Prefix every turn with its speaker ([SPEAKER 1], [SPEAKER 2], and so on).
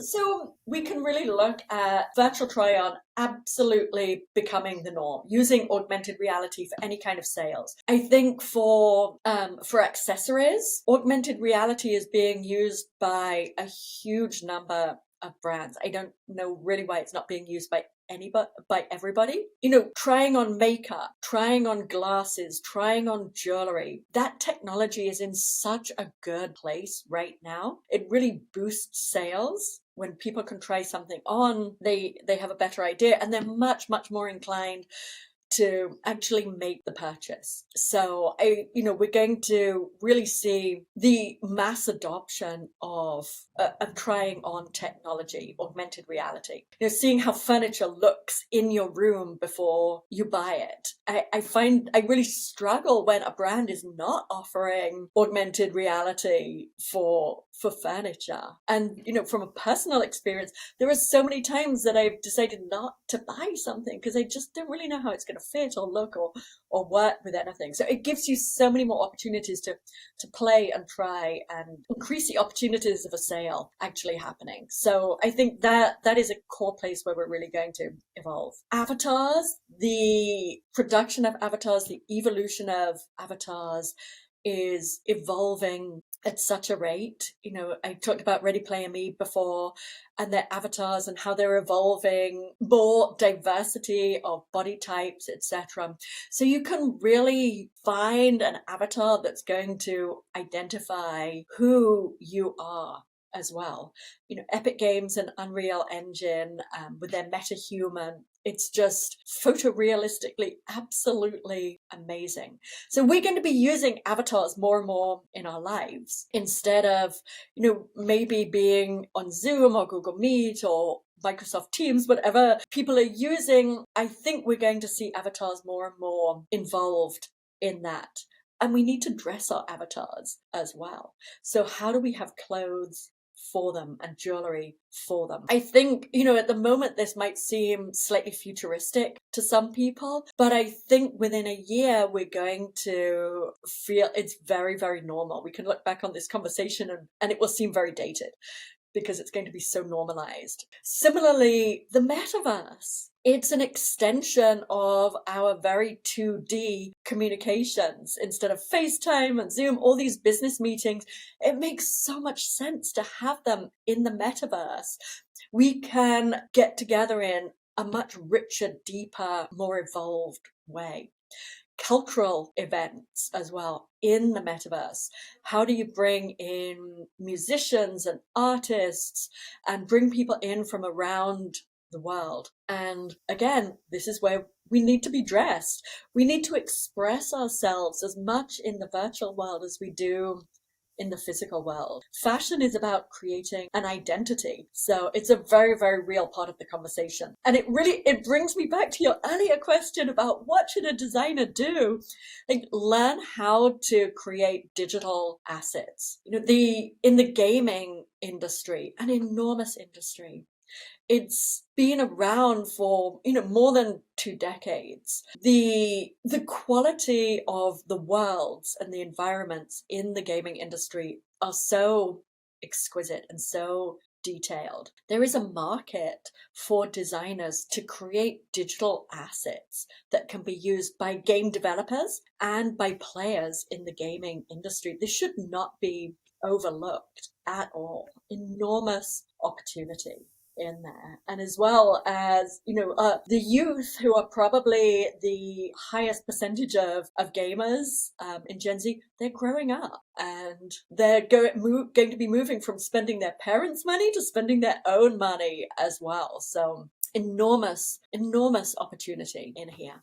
[SPEAKER 1] So we can really look at virtual try-on absolutely becoming the norm, using augmented reality for any kind of sales. I think for accessories, augmented reality is being used by a huge number of brands. I don't know really why it's not being used by everybody. Trying on makeup, trying on glasses, trying on jewelry. That technology is in such a good place right now. It really boosts sales. When people can try something on, they have a better idea, and they're much, much more inclined to actually make the purchase. So we're going to really see the mass adoption of trying on technology, augmented reality. Seeing how furniture looks in your room before you buy it. I find I really struggle when a brand is not offering augmented reality for furniture. And from a personal experience, there are so many times that I've decided not to buy something because I just don't really know how it's going to fit or look or work with anything. So it gives you so many more opportunities to play and try and increase the opportunities of a sale actually happening. So I think that is a core place where we're really going to evolve. Avatars, the production of avatars, the evolution of avatars is evolving at such a rate. I talked about Ready Player Me before, and their avatars and how they're evolving, more diversity of body types, etc. So you can really find an avatar that's going to identify who you are as well. Epic Games and Unreal Engine with their metahuman, it's just photorealistically absolutely amazing. So we're going to be using avatars more and more in our lives instead of, maybe being on Zoom or Google Meet or Microsoft Teams, whatever people are using. I think we're going to see avatars more and more involved in that. And we need to dress our avatars as well. So how do we have clothes for them and jewelry for them? I think, at the moment this might seem slightly futuristic to some people, but I think within a year we're going to feel it's very, very normal. We can look back on this conversation and it will seem very dated because it's going to be so normalized. Similarly, the metaverse. It's an extension of our very 2D communications. Instead of FaceTime and Zoom, all these business meetings, it makes so much sense to have them in the metaverse. We can get together in a much richer, deeper, more evolved way. Cultural events as well in the metaverse. How do you bring in musicians and artists and bring people in from around the world? And again, this is where we need to be dressed. We need to express ourselves as much in the virtual world as we do in the physical world. Fashion is about creating an identity. So it's a very, very real part of the conversation. And it brings me back to your earlier question about what should a designer do? Learn how to create digital assets. In the gaming industry, an enormous industry. It's been around for, more than 2 decades. The quality of the worlds and the environments in the gaming industry are so exquisite and so detailed. There is a market for designers to create digital assets that can be used by game developers and by players in the gaming industry. This should not be overlooked at all. Enormous opportunity in there. And as well as, the youth, who are probably the highest percentage of gamers in Gen Z, they're growing up and they're going to be moving from spending their parents' money to spending their own money as well. So enormous opportunity in here.